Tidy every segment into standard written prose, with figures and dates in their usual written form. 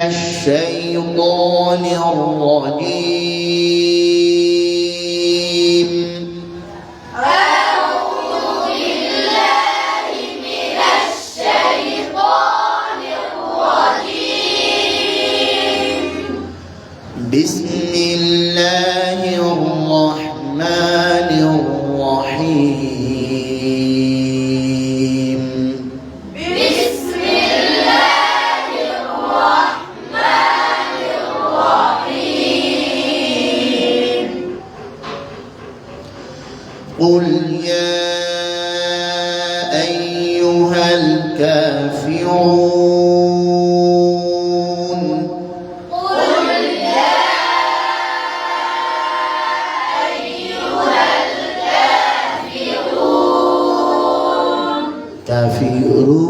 الشيطان الرجيم. أعوذ بالله من الشيطان الرجيم. بسم الله الرحمن الرحيم. بسم الله الرحمن الرحيم. قل يا أيها الكافرون. قل يا أيها الكافرون. কাফিরু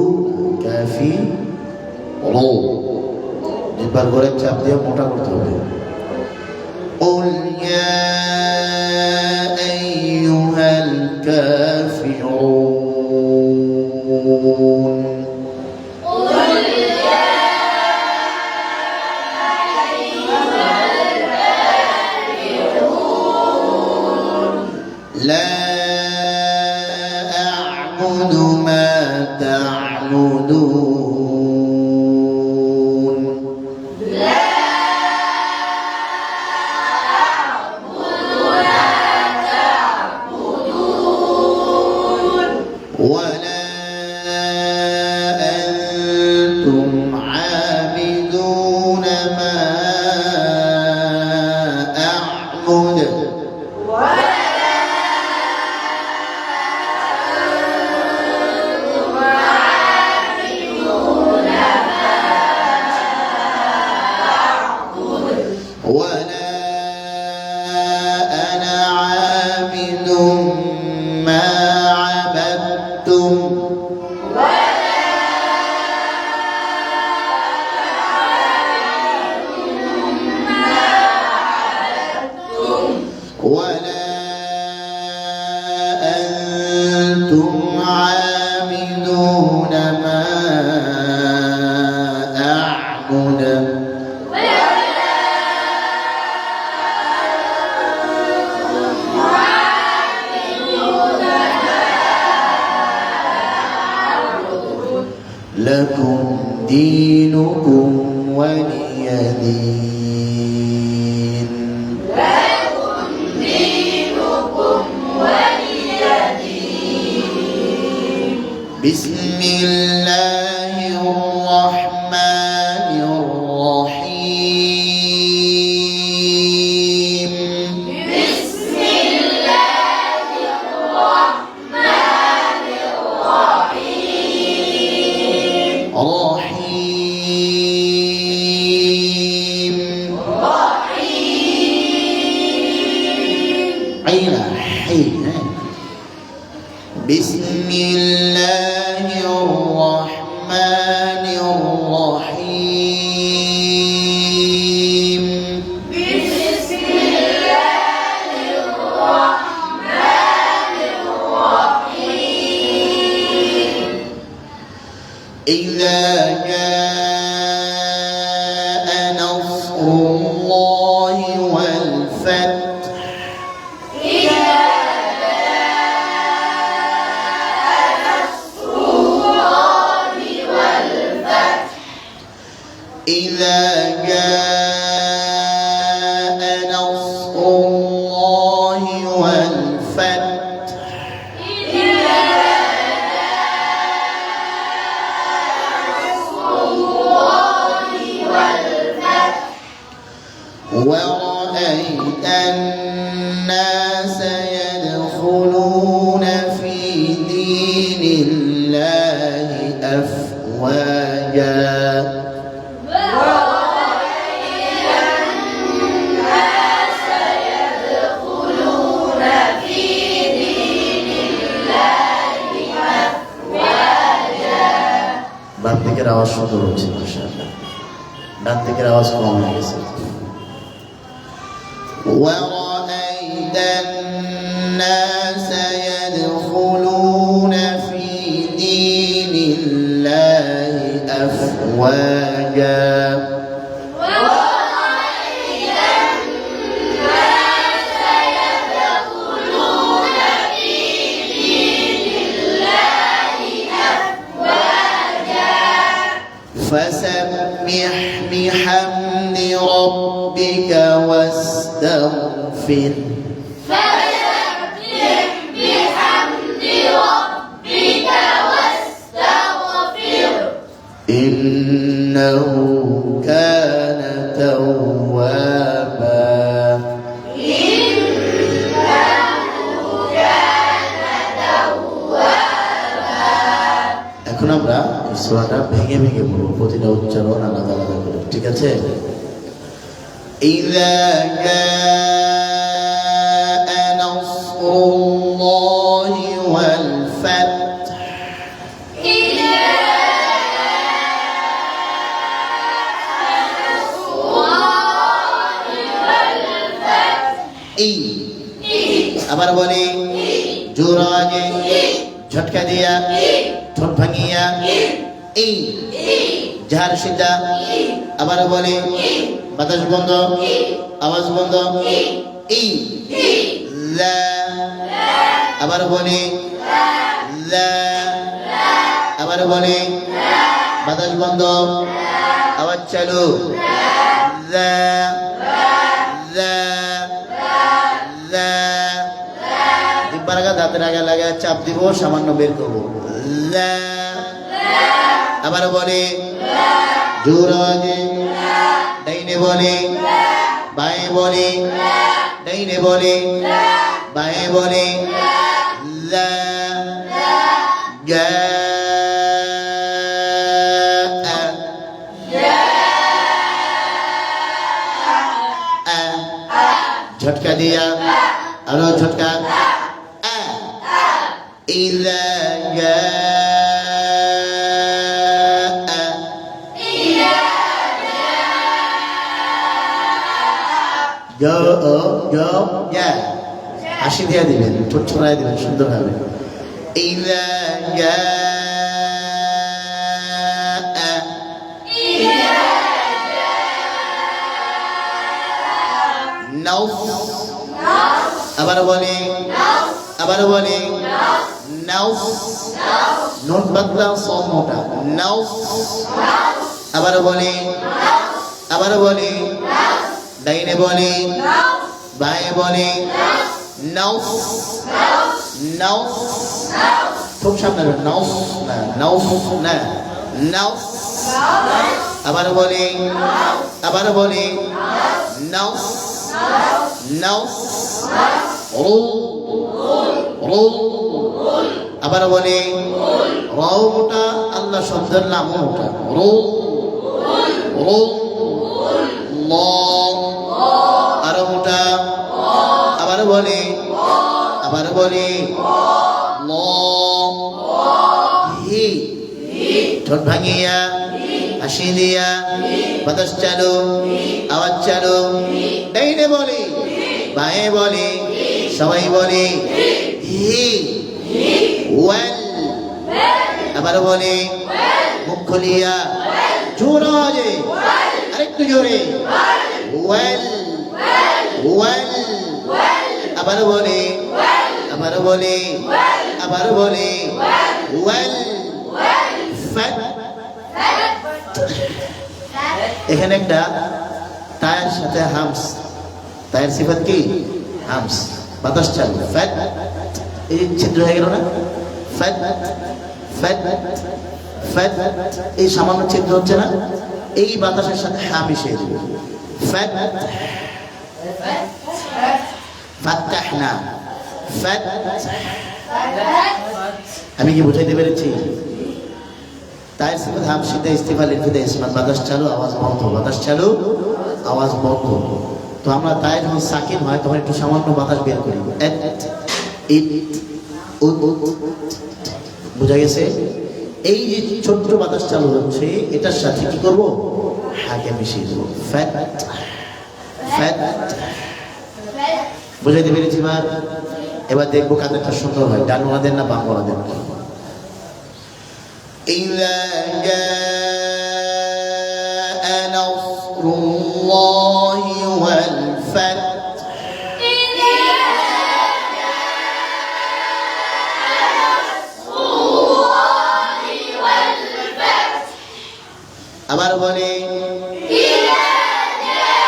এবার করে চাপ দিয়ে মোটা করতে হবে। قل يا أيها الكافرون. قل يا أيها الكافرون. لا أعبد ما تعبدون. ولا أنتم عابدون ما أعبد. ولا أنا عابد ما عبدتم. ولا أنتم عابدون ما أعبد. لكم دينكم ولي دين. لكم دينكم ولي دين. بسم الله الرحمن الرحيم. بسم الله الرحمن الرحيم. رحيم رحيم. عين حين. بسم الله الرحمن الرحيم. بسم الله الرحمن الرحيم. إذا جاء نصر الله والفتح. إذا جاء نصر الله والفتح. إذا جاء نصر الله والفتح. إذا نصر الله والفتح. ورأيت الناس يدخلون في دين الله أفواجا. ورأيت الناس يدخلون في دين الله أفواجا. বাম দিকের আওয়াজ সুন্দর হচ্ছে মাশাআল্লাহ, ডান দিকের আওয়াজ কম হয়ে গেছে। ورأيت الناس يدخلون في دين الله أفواجا. فسبح بحمد ربك واستغفر فسبح بحمد ربك واستغفر إنه كان توابا এখন আমরা এই সূরাটা ভেঙে ভেঙে পড়ব প্রতিটা উচ্চারণ আলাদা আলাদা করে ঠিক আছে إذا جاء نصر الله والفتح আবার বলি জোর আওয়াজে ঝটকা দিয়া ঠোঁট ভাঙিয়া এই জাহার সিদ্ধা আবার বলি বাতাস বন্ধ আওয়াজ বন্ধ এই লা আবার বলি লা আবার বলি বাতাস বন্ধ আওয়াজ চালু লা লা লা দিব্বার আগা দাঁতের আগা লাগা চাপ দিব সামান্য বের করবো লা আবার বলে জোর আওয়াজে ডাইনে বলে বাঁয়ে বলে ডাইনে বলে বাঁয়ে বলে লা ঝটকা দিয়া আরো ঝটকা إذا جاء হাসি দিয়ে দিবেন ঠোঁট ছড়াই দিবেন সুন্দর হবে إذا جاء نصر আবার বলে আবার বলে নাউস নুন বাদলা সম মোটা নাউস আবার বলে ডাইনে বলে বাঁয়ে বলে নাউস নাউস খুব সামনে নাউস না নাউস না নাউস আবার বলে নাউস নাউস আবার বলে রও মোটা আল্লাহ শব্দের নাম মোটা রো রো ল আরো মোটা আবার বলে ল হি ঠোঁট ভাঙিয়া হাসি দিয়া বাতাস চালু আওয়াজ চালু ডাইনে বলে বাঁয়ে বলে সবাই বলে হি ওয়াল আবার বলে মুখ খুলিয়া জোর আওয়াজে আরেকটু জোরে ওয়াল ওয়াল আবার বলে ওয়াল ফাত এখানে একটা তায়ের সাথে হামস তায়ের সিফাত কি হামস বাতাস চালু ফাত এই ছিদ্র হয়ে গেল না ফাত ফাত ফাত এই সামান্য ছিদ্র হচ্ছে না এই বাতাসের সাথে হা মিশিয়ে দেবে ফাত ফাতাহনা ফাত আমি কি বুঝাইতে পেরেছি তায়ের সিফাত হামস সিদ্ধা ইস্তিফাল ইরফিদা ইসমাত বাতাস চালু আওয়াজ বন্ধ বাতাস চালু আওয়াজ বন্ধ তো আমরা তাই যখন সাকিন হয় তখন একটু সামান্য বাতাস বের করি বোঝা গেছে এই যে ছোট্ট বাতাস চালু হচ্ছে এটার সাথে কি করবো হাকে মিশিয়ে দেবো ফ্যাট ফ্যাট বুঝাইতে পেরেছি এবার দেখবো কাদেরটা সুন্দর হয় ডান ওনাদের না বাম ওনাদের إذا جاء نصر الله والفتح আবার বলে إذا جاء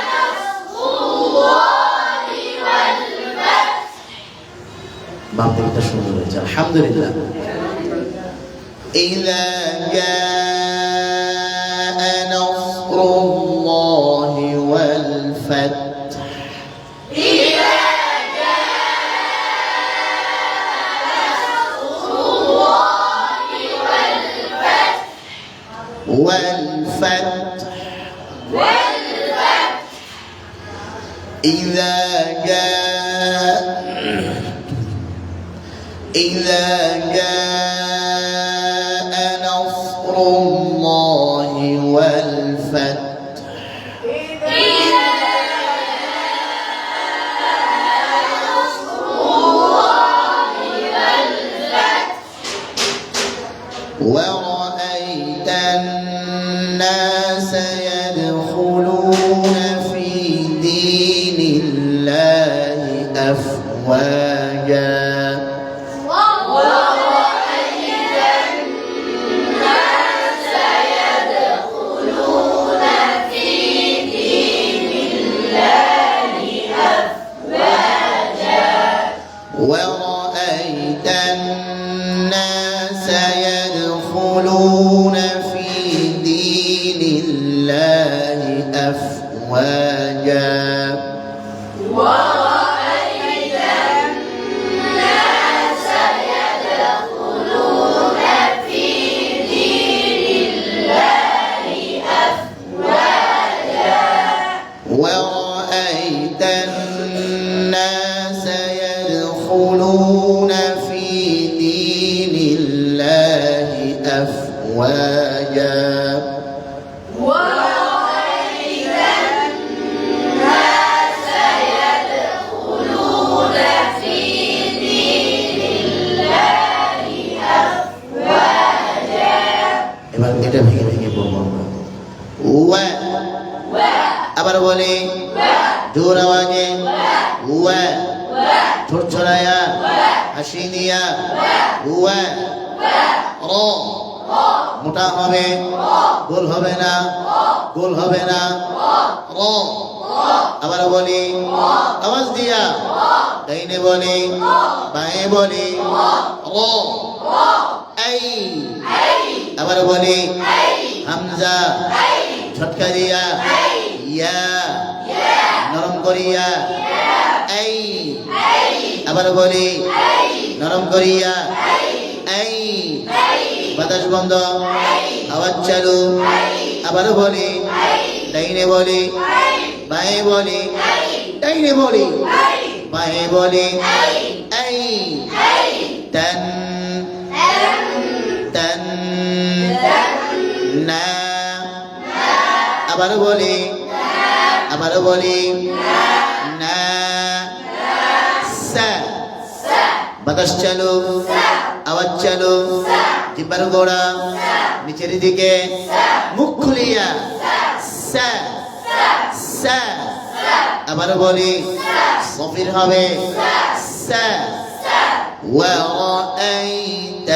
نصر الله والفتح বাম দিকটা সুন্দর হয়েছে আলহামদুলিল্লাহ إذا جاء نصر الله والفتح إذا جاء نصر الله والفتح والفتح إذا جاء نصر الله والفتح ورأيت الناس يدخلون في دين الله أفواجا ورأيت الناس يدخلون في دين الله أفواجا ورأيت الناس يدخلون في دين الله أفواجا ورأيت الناس يدخلون في دين الله أفواجا ورأيت الناس يدخلون في دين الله أفواجا এবার এটা ভেঙে ভেঙে বলবো আমরা ওয়া আবার বলি জোর আওয়াজে ওয়া ঠোঁট ছড়ায়া হাসি দিয়া ওয়া র মোটা হবে গোল হবে না গোল হবে না র আবার বলি আওয়াজ দিয়া ডাইনে বলি বাঁয়ে বলি র আই আবার বলি হামজা ঝটকা দিয়া ইয়া নরম করিয়া আই আবার বলি নরম করিয়া আই বাতাস বন্ধ আওয়াজ চালু আবার বলি ডাইনে বলি বাঁয়ে বলি ডাইনে বলি বাঁয়ে বলি আই তান তান না আবার বলি না সা বাতাস চালু আওয়াজ চালু জিহ্বার গোড়া নিচের দিকে মুখ খুলিয়া সা সা আবার বলি সফির হবে সা ورأيت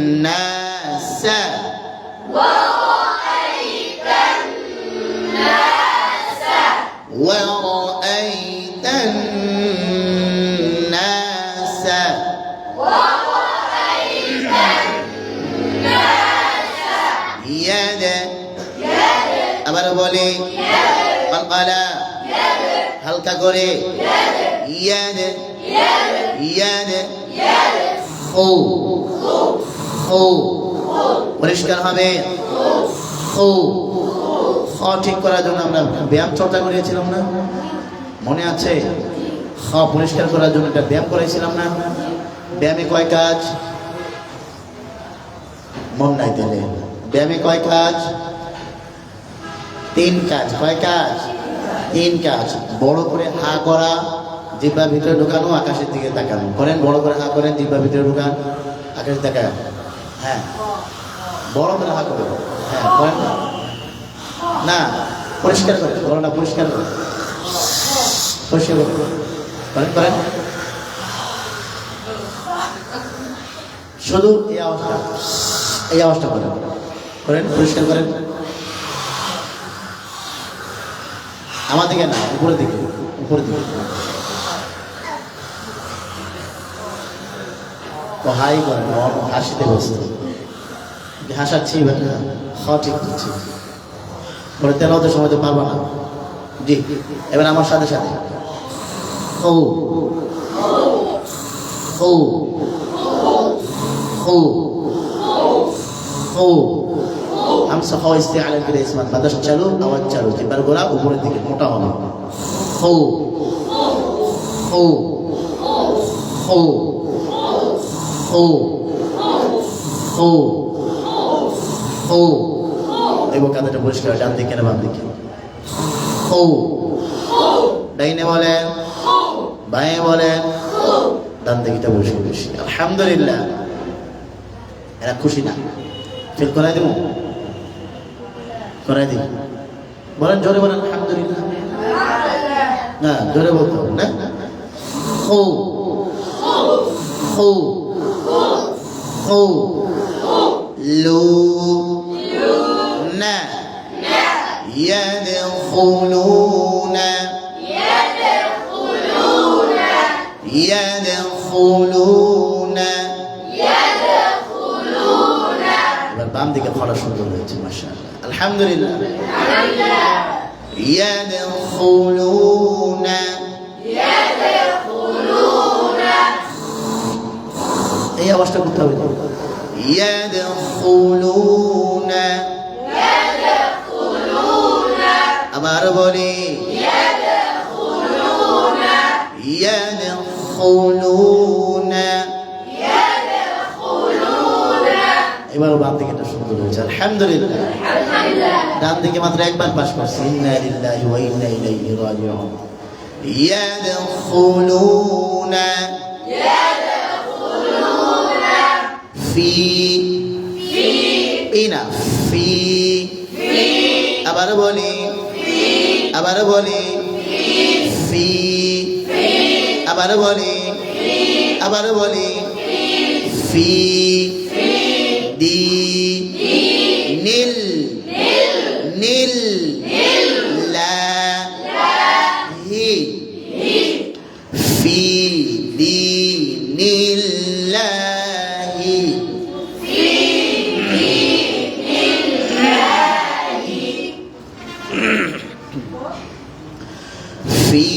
الناس ورأيت الناس ورأيت الناس ورأيت الناس يد আবার বলি কলকলা হালকা করে ইয়াদ ইয়াদ খু খু পরিষ্কার হবে খু খ ঠিক করার জন্য আমরা ব্যায়াম চর্চা করেছিলাম না মনে আছে খ পরিষ্কার করার জন্য একটা ব্যায়াম করেছিলাম না ব্যায়ামে কয় কাজ মন নাই দিলে ব্যায়ামে কয় কাজ তিন কাজ কয় কাজ তিন কাজ বড় করে হা করা জিহ্বার ভিতরে ঢোকানো আকাশের দিকে তাকানো করেন বড় করে হা করেন জিহ্বার ভিতরে ঢোকান আকাশের তাকান হ্যাঁ বড় করে হা করে হ্যাঁ করেন না পরিষ্কার করে গলাটা পরিষ্কার করে পরিষ্কার করে করেন করেন শুধু এই আওয়াজটা করেন করেন, পরিষ্কার করেন। আমার দিকে না, উপরের দিকে, উপরের দিকে। তো হাই করেন, হাসিতে বসতে হাসাচ্ছি, ঠিক করছি। পরে তেলাওয়াতের সময় তো পারবো না। জি, এবার আমার সাথে সাথে ও ও ও ও হামসা খাওয়া ইস্তেআলার করে ইসমাত বাতাস চালু, আওয়াজ চালু, জিহ্বার গোড়া উপরের দিকে মোটা হবে। ও ও ও ও ও ও এবং কাঁধাটা পরিষ্কার, ডান দিকে না বাম দিকে। ও ডাইনে বলেন, বাঁয়ে বলেন, ডান দিকটা বসে বসে আলহামদুলিল্লাহ। এরা খুশি না? ফিল করাই দেব, করাই দিব। বলেন জোরে বলেন আলহামদুলিল্লাহ। না জোরে বলতে হবে না। ও ও ও লু না يدخلون يدخلون এবার বাম দিকে পড়া সুন্দর হয়েছে মাশাআল্লাহ আলহামদুলিল্লাহ। يدخلون এই আওয়াজটা করতে হবে। يدخلون আবার বলি يدخلون এবার বাম দিকে এটা সুন্দর হয়েছে আলহামদুলিল্লাহ। ডান দিকে মাত্র একবার পাশ করছি ইন্না লিল্লাহি ওয়া ইন্না ইলাইহি রাজিউন। يدخلون في ইনা في আবার বলি আবার বলি ফি আবার বলি আবার বলি ফি দি নীল নীল লা হি ফি দি নীল লাহি في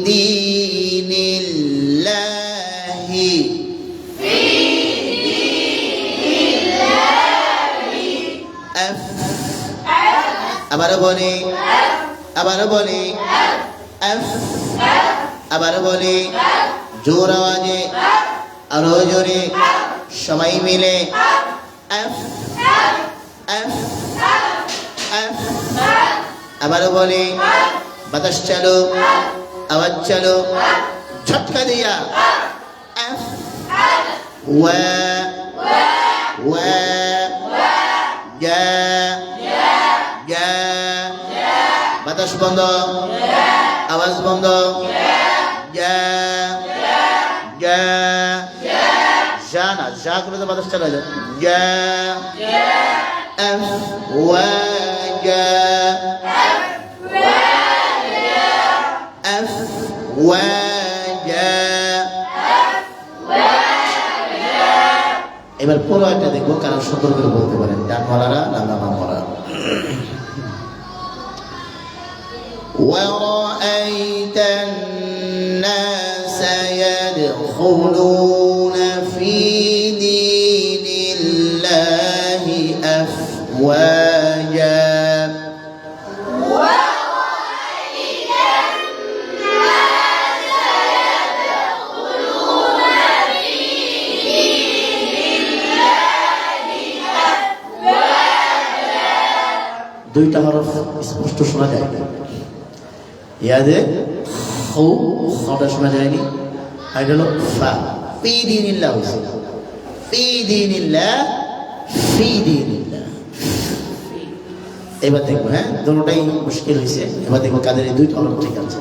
دين الله أف আবার বলি আবার বলি أف আবার বলি জোর আওয়াজে আরো জোরে সবাই মিলে أف أف أف আবার বলি বাতাস চালো, আওয়াজ চালো, ঝটকা দিয়া আফ ওয়া ওয়া জা জা বাতাস বন্ধ, আওয়াজ বন্ধ, জা জা জা না জা করে তো বাতাস চালা যায়। জা আফ ওয়া জা أفواجا এবার পুরো একটা দেখবো কারণ সুন্দর করে বলতে পারেন ডান বলারা না বাম বলারা। ورأيت الناس يدخلون في دين الله أفواجا দুইটা হরফ স্পষ্ট শোনা যায়। ইয়াদে ও ওটা শোনা যায়নি, আর এটা হলো ফা। ফি দীনিল্লাহ হইছে, ফি দীনিল্লাহ, ফি দীনিল্লাহ। এবার দেখবো, হ্যাঁ দুটোটাই মুশকিল হয়েছে। এবার দেখবো কাদের এই দুইটা হরফ ঠিক আছে।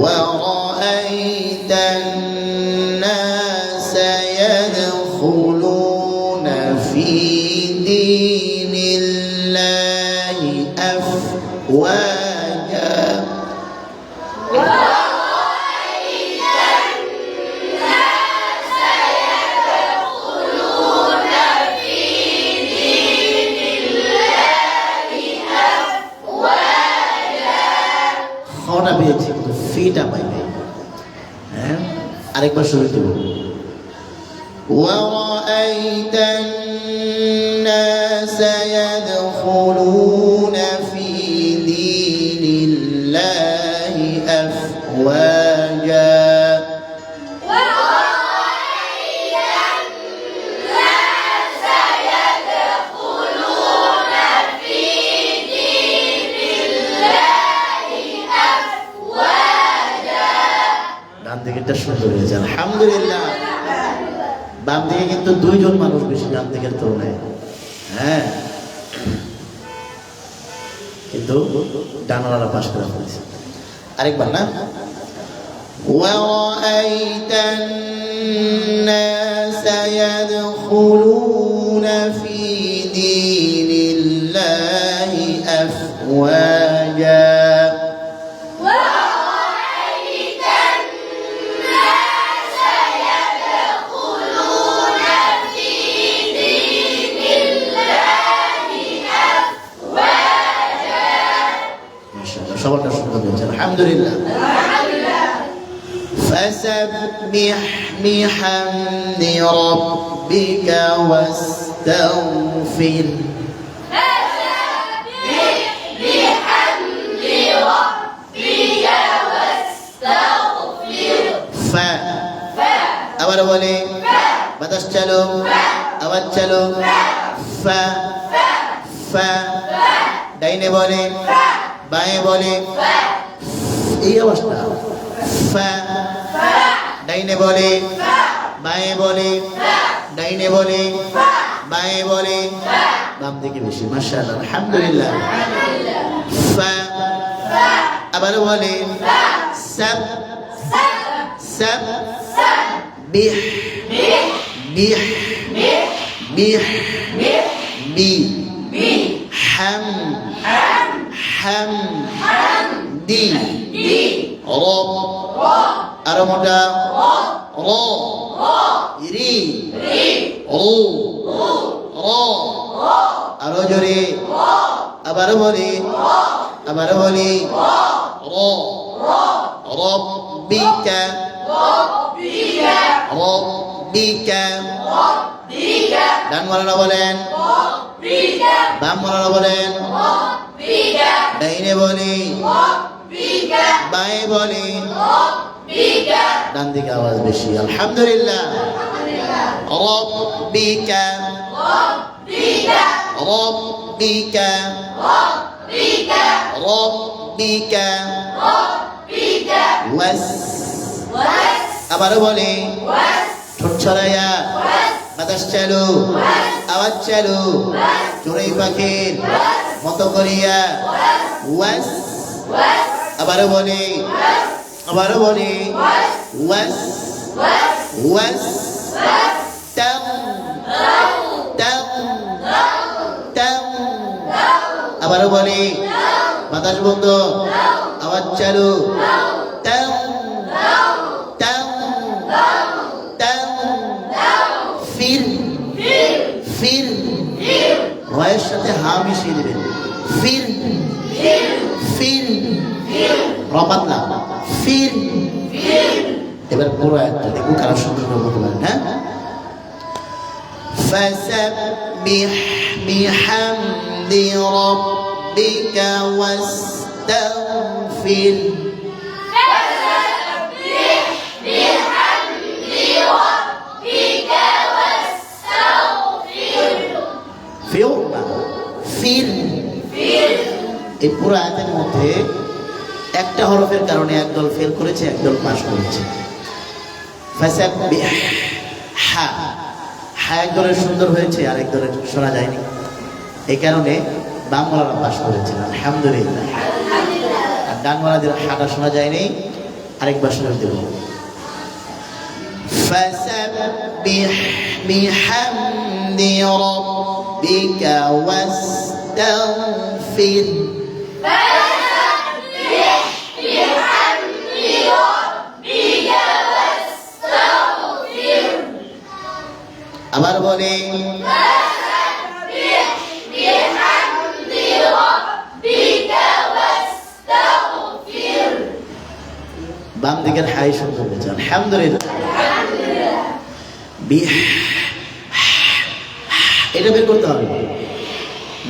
وَرَأَيْتَ النَّاسَ يَدْخُلُونَ فِي دِينِ أفواجا খাওয়াটা পেয়েছি কিন্তু ফিটা পাইনি হ্যাঁ আরেকবার শুরু দেব ورأيت الناس يدخلون في دين الله أفواجا ডান দিকেরটা সুন্দর হয়েছে আলহামদুলিল্লাহ বাম দিকে কিন্তু দুইজন মানুষ বেশি ডান দিকের তুলনায় হ্যাঁ কিন্তু ডানওয়ালা পাশ করে ফেলেছে আরেকবার না وَرَأَيْتَ النَّاسَ يَدْخُلُونَ فِي دِينِ اللَّهِ أَفْوَاجًا সবারটা সুন্দর হয়েছে আলহামদুলিল্লাহ فسبح بحمد ربك واستغفر আবার বলে বাতাস চালু আওয়াজ চালু ফা ফা ডাইনে বলে বাঁয়ে বলে এই অবস্থা ফা ডাইনে বলে বাঁয়ে বলে ডাইনে বলে বাঁয়ে বলে বাম দিকে বেশি মাশাআল্লাহ আলহামদুলিল্লাহ ফা আবার বলে সাব সাব বিহ বিহ বিহ বি হাম হাম দি রব আরো মোটা র রি ও র আরো জোরে আবার বলি র রব্বিকা ডান মালানা বলেন বাম মালানা বলেন ডাইনে বলি বাঁয়ে বলি ডান দিকে আওয়াজ বেশি আলহামদুলিল্লাহ রব্বিকা রব্বিকা রব্বিকা ওয়াস আবার বলি ঠোঁট ছড়াইয়া বাতাস চালু আওয়াজ চালু চড়ুই পাখির মতো করিয়া ওয়াস আবার বলি ওয়াস ওয়াস তাম তাম তাম আবার বলি বাতাস বন্ধ আওয়াজ চালু তাম তাম তাম ফির ফির ভয়ের সাথে হা মিশিয়ে দেবেন ফির ফির রপাতলা ফির এবার পুরো একটা দেখুন কারো সুন্দর করে বলতে পারেন হ্যাঁ فسبح بحمد ربك واستغفر এই পুরো আয়াতের মধ্যে একটা হরফের কারণে একদল ফেল করেছে একদল পাস করেছে ফাসাব্বিহ হা হা একদলের সুন্দর হয়েছে আর একদলের শোনা যায়নি এই কারণে বাংলারা পাস করেছে আলহামদুলিল্লাহ আর ডানওয়ালাদের হাটা শোনা যায়নি আরেকবার শুনে দেব ফাসাব্বিহ বিহামদি রাব্বিকা ওয়াস্তাগফির আবার বলি বাম দিকের হাই সুন্দর হয়েছে আলহামদুলিল্লাহ। এটা বের করতে হবে,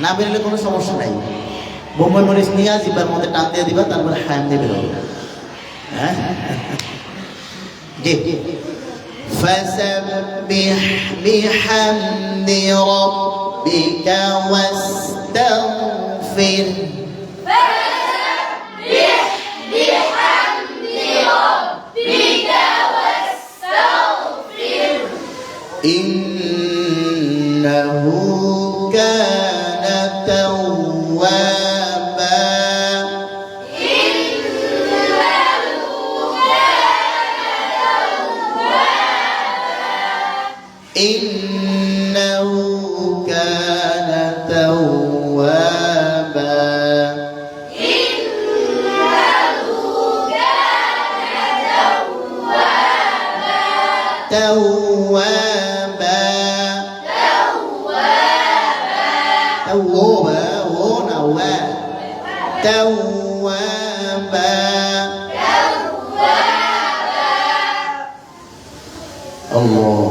না বেরোলে কোনো সমস্যা নাই। বোম্বাই মরিচ নিয়ে জিব্বার মধ্যে টান দিয়ে দিবা, তারপরে হায়াম দিয়ে বেরোবে। হ্যাঁ জি। فسبح بحمد ربك واستغفر إنه كان توابا إنه كان توابا توابا توابا ونوا توابا الله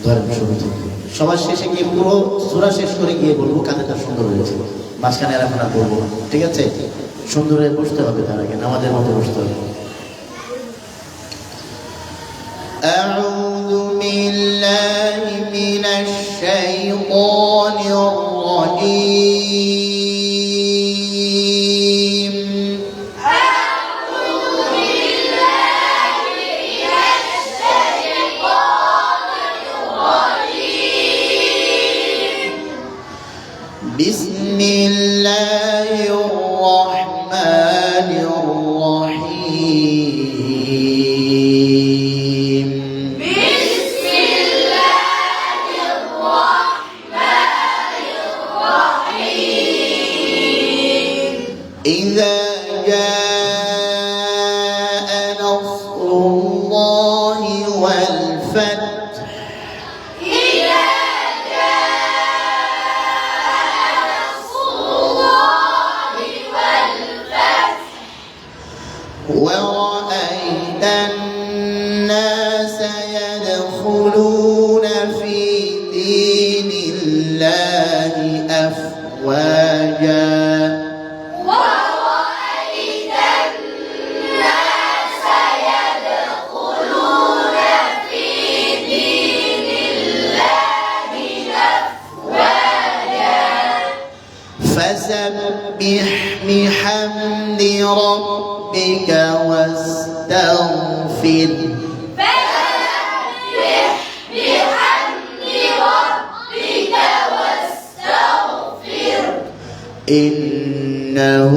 ধরেন শুরু থেকে সবার শেষে গিয়ে পুরো সূরা শেষ করে গিয়ে বলবো কাদেরটা সুন্দর হয়েছে, মাঝখানে আর এখন আর বলবো না, ঠিক আছে? সুন্দর হয়ে বসতে হবে, তার আগে আমাদের মতো বসতে হবে। أعوذ بالله من الشيطان الرجيم بسم الله الرحمن الرحيم إذا جاء نصر الله والفتح ورأيت الناس يدخلون في دين الله أفواجا فسبح بحمد ربك واستغفر إنه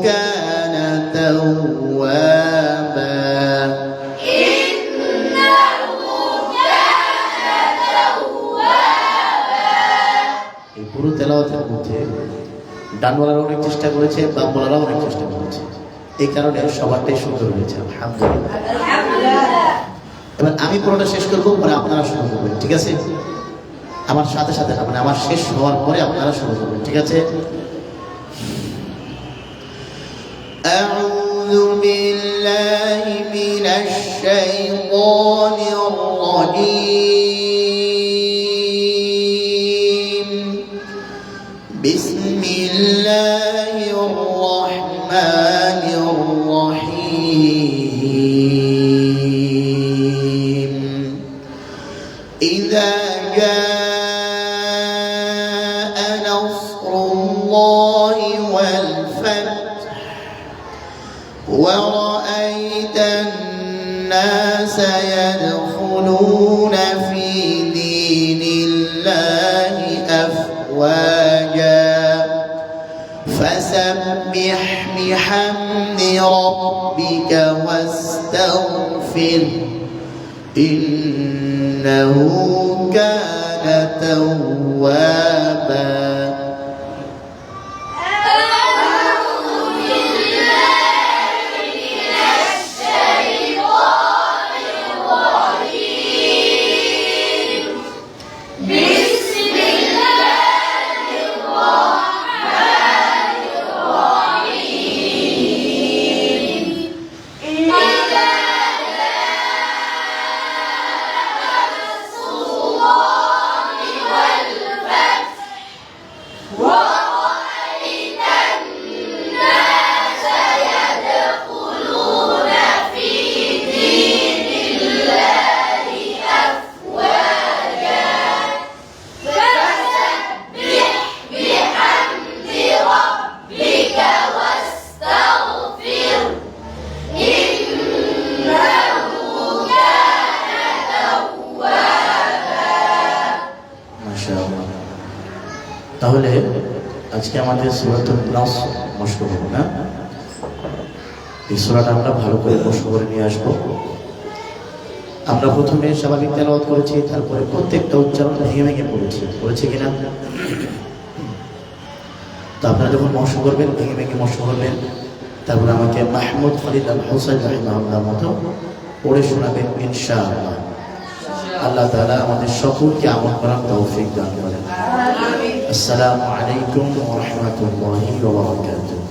كان توابا এই পুরো তেলাওয়াতের মধ্যে ডানওয়ালারা অনেক চেষ্টা করেছে, বামওয়ালারা অনেক চেষ্টা করেছে, এই কারণে সবারটাই সুন্দর হয়েছে আলহামদুলিল্লাহ। এবার আমি পুরোটা শেষ করবো, পরে আপনারা শুরু করবেন, ঠিক আছে? আমার সাথে সাথে না, মানে আমার শেষ হওয়ার পরে আপনারা শুরু করবেন, ঠিক আছে? أعوذ بالله من الشيطان الرجيم بسم الله الرحمن الرحيم إذا جاء نصر الله والفتح ورأيت الناس يدخلون في دين الله أفواجا فسبح بحمد ربك واستغفر إنه كان توابا ورأيت الناس يدخلون في دين الله أفواجا فسبح بحمد ربك واستغفر إنه كان توابا মাশাআল্লাহ। তাহলে আজকে আমাদের সূরাতুল নাস মশক হবে না? এই সূরাটা আমরা ভালো করে মশক করে নিয়ে আসবো। আমরা প্রথমে স্বাভাবিক তেলাওয়াত করেছি, তারপরে প্রত্যেকটা উচ্চারণ ভেঙে ভেঙে পড়েছি কিনা? তো আপনারা যখন মশক করবেন ভেঙে ভেঙে মশক করবেন, তারপরে আমাকে মাহমুদ খালিদ আল হোসেন রাহিমাহুল্লাহর মতো পড়ে শোনাবেন ইনশাআল্লাহ। আল্লাহ তাআলা আমাদের সকলকে আমল করার তৌফিক দান করেন। আসসালামু আলাইকুম ওয়া রাহমাতুল্লাহি ওয়া বারাকাতুহু।